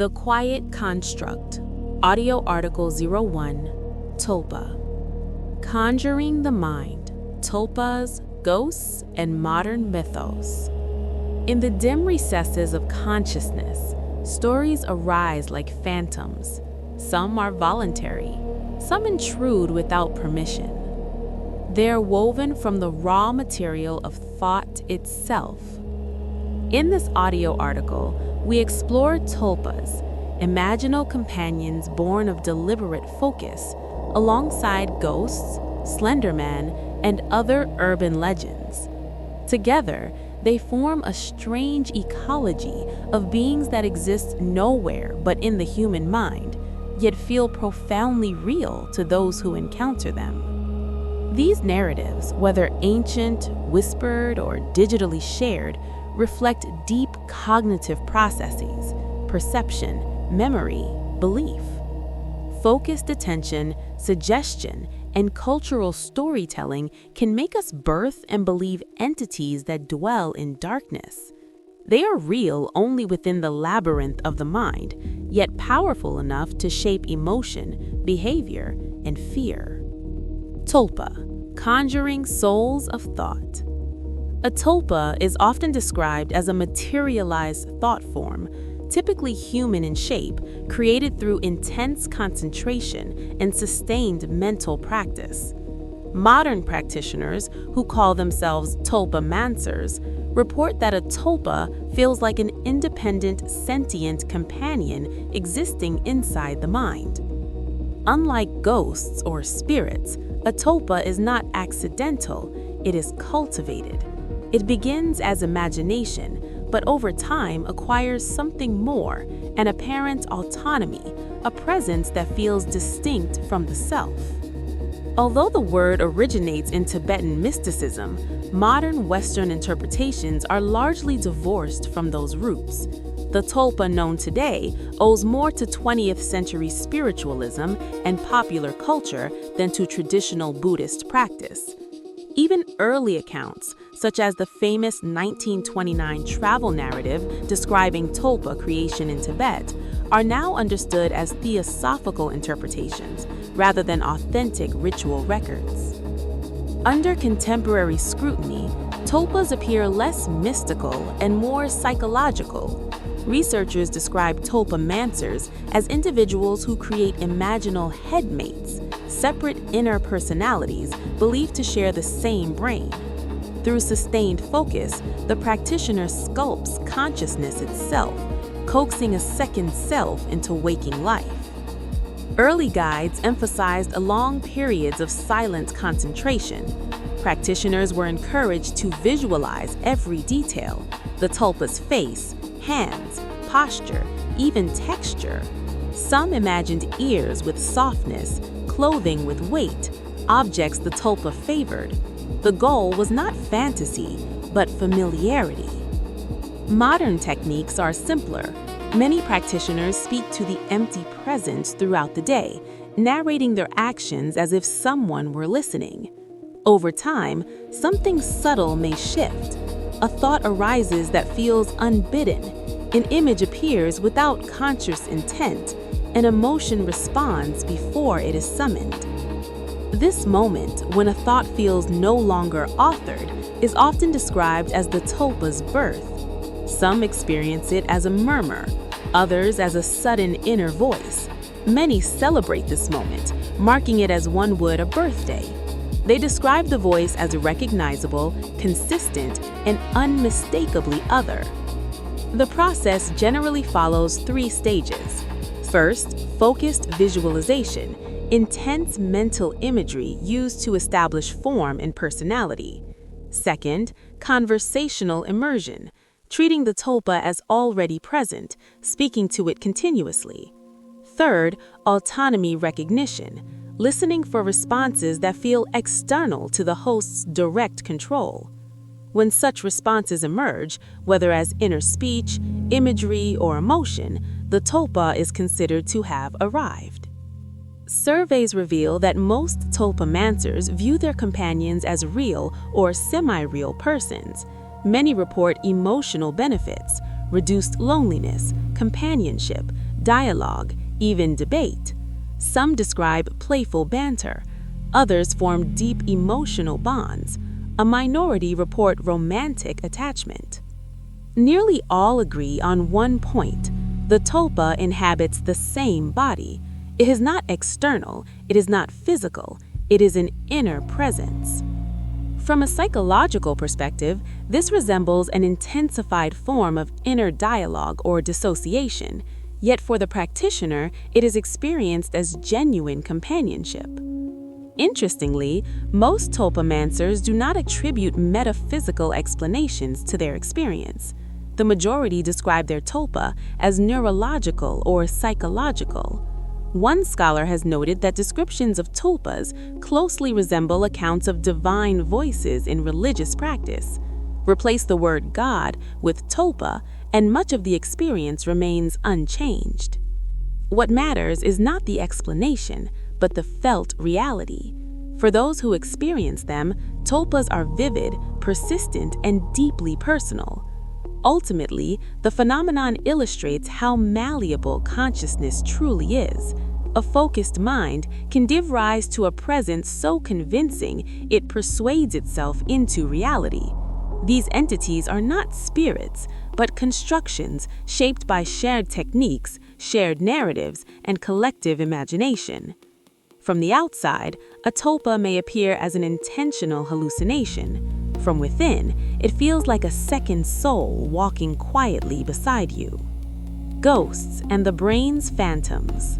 The Quiet Construct, Audio Article 01, Tulpa. Conjuring the Mind, Tulpas, Ghosts, and Modern Mythos. In the dim recesses of consciousness, stories arise like phantoms. Some are voluntary, some intrude without permission. They are woven from the raw material of thought itself. In this audio article, we explore tulpas, imaginal companions born of deliberate focus, alongside ghosts, Slender Man, and other urban legends. Together, they form a strange ecology of beings that exist nowhere but in the human mind, yet feel profoundly real to those who encounter them. These narratives, whether ancient, whispered, or digitally shared, reflect deep cognitive processes, perception, memory, belief. Focused attention, suggestion, and cultural storytelling can make us birth and believe entities that dwell in darkness. They are real only within the labyrinth of the mind, yet powerful enough to shape emotion, behavior, and fear. Tulpa, conjuring souls of thought. A tulpa is often described as a materialized thought form, typically human in shape, created through intense concentration and sustained mental practice. Modern practitioners, who call themselves tulpamancers, report that a tulpa feels like an independent, sentient companion existing inside the mind. Unlike ghosts or spirits, a tulpa is not accidental, it is cultivated. It begins as imagination, but over time acquires something more, an apparent autonomy, a presence that feels distinct from the self. Although the word originates in Tibetan mysticism, modern Western interpretations are largely divorced from those roots. The tulpa known today owes more to 20th century spiritualism and popular culture than to traditional Buddhist practice. Even early accounts, such as the famous 1929 travel narrative describing tulpa creation in Tibet, are now understood as theosophical interpretations rather than authentic ritual records. Under contemporary scrutiny, tulpas appear less mystical and more psychological. Researchers describe tulpamancers as individuals who create imaginal headmates, separate inner personalities believed to share the same brain. Through sustained focus, the practitioner sculpts consciousness itself, coaxing a second self into waking life. Early guides emphasized long periods of silent concentration. Practitioners were encouraged to visualize every detail: the tulpa's face, hands, posture, even texture. Some imagined ears with softness, clothing with weight, objects the tulpa favored. The goal was not fantasy, but familiarity. Modern techniques are simpler. Many practitioners speak to the empty presence throughout the day, narrating their actions as if someone were listening. Over time, something subtle may shift. A thought arises that feels unbidden. An image appears without conscious intent. An emotion responds before it is summoned. This moment, when a thought feels no longer authored, is often described as the tulpa's birth. Some experience it as a murmur, others as a sudden inner voice. Many celebrate this moment, marking it as one would a birthday. They describe the voice as recognizable, consistent, and unmistakably other. The process generally follows 3 stages. First, focused visualization, intense mental imagery used to establish form and personality. Second, conversational immersion, treating the tulpa as already present, speaking to it continuously. Third, autonomy recognition, listening for responses that feel external to the host's direct control. When such responses emerge, whether as inner speech, imagery, or emotion, the tulpa is considered to have arrived. Surveys reveal that most tulpamancers view their companions as real or semi-real persons. Many report emotional benefits, reduced loneliness, companionship, dialogue, even debate. Some describe playful banter. Others form deep emotional bonds. A minority report romantic attachment. Nearly all agree on one point. The tulpa inhabits the same body. It is not external, it is not physical, it is an inner presence. From a psychological perspective, this resembles an intensified form of inner dialogue or dissociation, yet for the practitioner, it is experienced as genuine companionship. Interestingly, most tulpamancers do not attribute metaphysical explanations to their experience. The majority describe their tulpa as neurological or psychological. One scholar has noted that descriptions of tulpas closely resemble accounts of divine voices in religious practice. Replace the word God with tulpa, and much of the experience remains unchanged. What matters is not the explanation, but the felt reality. For those who experience them, tulpas are vivid, persistent, and deeply personal. Ultimately, the phenomenon illustrates how malleable consciousness truly is. A focused mind can give rise to a presence so convincing it persuades itself into reality. These entities are not spirits, but constructions shaped by shared techniques, shared narratives, and collective imagination. From the outside, a tulpa may appear as an intentional hallucination. From within, it feels like a second soul walking quietly beside you. Ghosts and the brain's phantoms.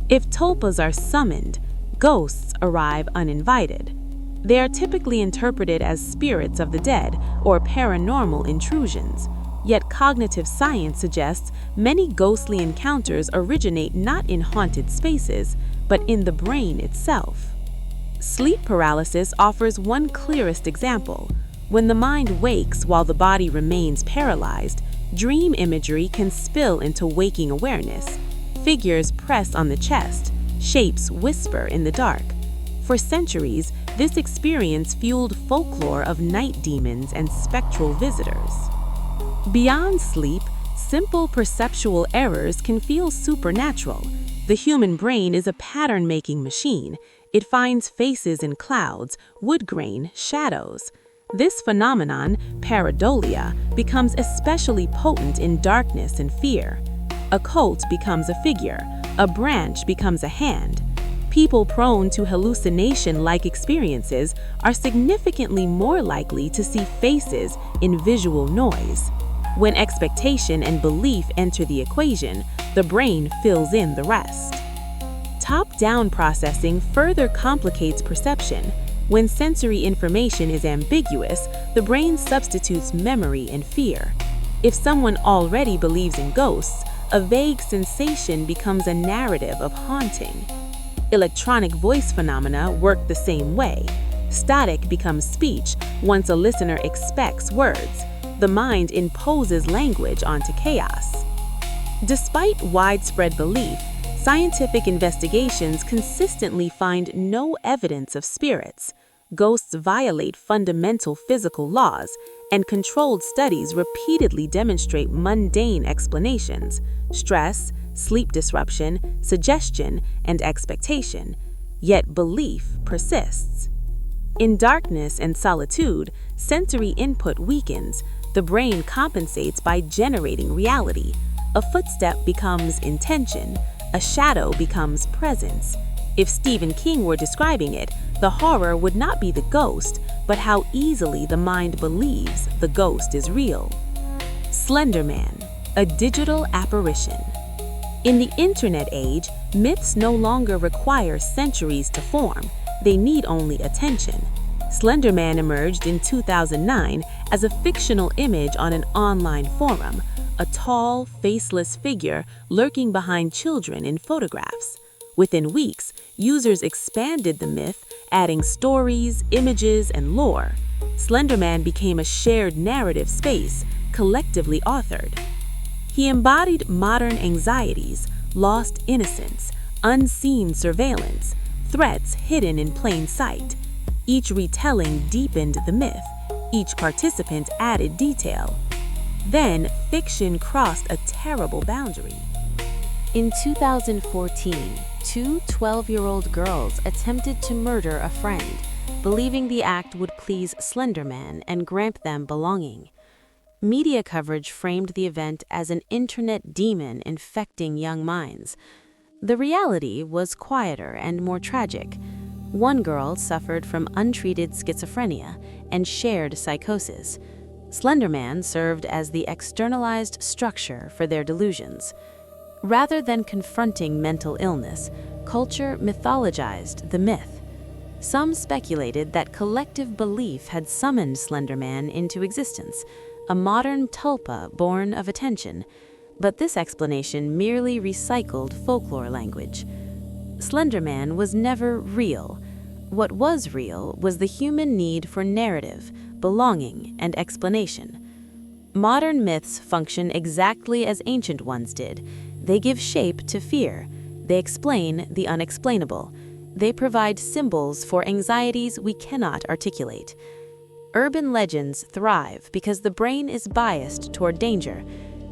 If tulpas are summoned, ghosts arrive uninvited. They are typically interpreted as spirits of the dead or paranormal intrusions. Yet cognitive science suggests many ghostly encounters originate not in haunted spaces, but in the brain itself. Sleep paralysis offers one clearest example. When the mind wakes while the body remains paralyzed, dream imagery can spill into waking awareness. Figures press on the chest, shapes whisper in the dark. For centuries, this experience fueled folklore of night demons and spectral visitors. Beyond sleep, simple perceptual errors can feel supernatural. The human brain is a pattern-making machine. It finds faces in clouds, wood grain, shadows. This phenomenon, pareidolia, becomes especially potent in darkness and fear. A cult becomes a figure, a branch becomes a hand. People prone to hallucination-like experiences are significantly more likely to see faces in visual noise. When expectation and belief enter the equation, the brain fills in the rest. Top-down processing further complicates perception. When sensory information is ambiguous, the brain substitutes memory and fear. If someone already believes in ghosts, a vague sensation becomes a narrative of haunting. Electronic voice phenomena work the same way. Static becomes speech once a listener expects words. The mind imposes language onto chaos. Despite widespread belief, scientific investigations consistently find no evidence of spirits. Ghosts violate fundamental physical laws, and controlled studies repeatedly demonstrate mundane explanations: stress, sleep disruption, suggestion, and expectation. Yet belief persists. In darkness and solitude, sensory input weakens. The brain compensates by generating reality. A footstep becomes intention. A shadow becomes presence. If Stephen King were describing it, the horror would not be the ghost, but how easily the mind believes the ghost is real. Slender Man, a digital apparition. In the internet age, myths no longer require centuries to form. They need only attention. Slender Man emerged in 2009 as a fictional image on an online forum, a tall, faceless figure lurking behind children in photographs. Within weeks, users expanded the myth, adding stories, images, and lore. Slender Man became a shared narrative space, collectively authored. He embodied modern anxieties, lost innocence, unseen surveillance, threats hidden in plain sight. Each retelling deepened the myth. Each participant added detail. Then, fiction crossed a terrible boundary. In 2014, two 12-year-old girls attempted to murder a friend, believing the act would please Slender Man and grant them belonging. Media coverage framed the event as an internet demon infecting young minds. The reality was quieter and more tragic. One girl suffered from untreated schizophrenia and shared psychosis. Slender Man served as the externalized structure for their delusions. Rather than confronting mental illness, culture mythologized the myth. Some speculated that collective belief had summoned Slender Man into existence, a modern tulpa born of attention, but this explanation merely recycled folklore language. Slender Man was never real. What was real was the human need for narrative, belonging, and explanation. Modern myths function exactly as ancient ones did. They give shape to fear. They explain the unexplainable. They provide symbols for anxieties we cannot articulate. Urban legends thrive because the brain is biased toward danger.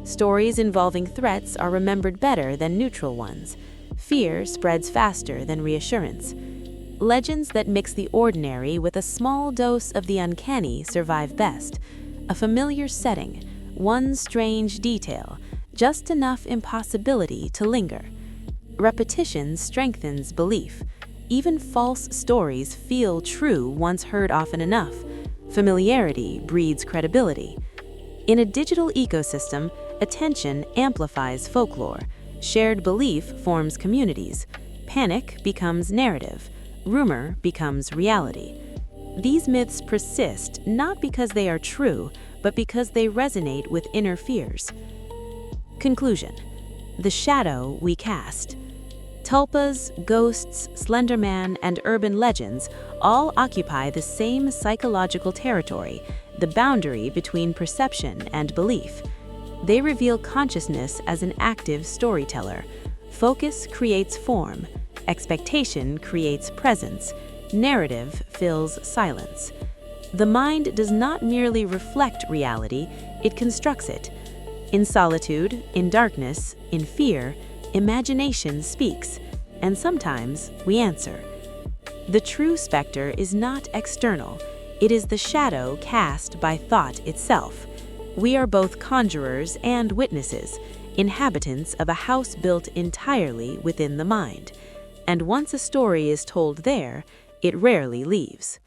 Stories involving threats are remembered better than neutral ones. Fear spreads faster than reassurance. Legends that mix the ordinary with a small dose of the uncanny survive best. A familiar setting, one strange detail, just enough impossibility to linger. Repetition strengthens belief. Even false stories feel true once heard often enough. Familiarity breeds credibility. In a digital ecosystem, attention amplifies folklore. Shared belief forms communities. Panic becomes narrative. Rumor becomes reality. These myths persist not because they are true, but because they resonate with inner fears. Conclusion: the shadow we cast. Tulpas, ghosts, Slender Man, and urban legends all occupy the same psychological territory, the boundary between perception and belief. They reveal consciousness as an active storyteller. Focus creates form. Expectation creates presence. Narrative fills silence. The mind does not merely reflect reality, it constructs it. In solitude, in darkness, in fear, imagination speaks, and sometimes we answer. The true specter is not external, it is the shadow cast by thought itself. We are both conjurers and witnesses, inhabitants of a house built entirely within the mind. And once a story is told there, it rarely leaves.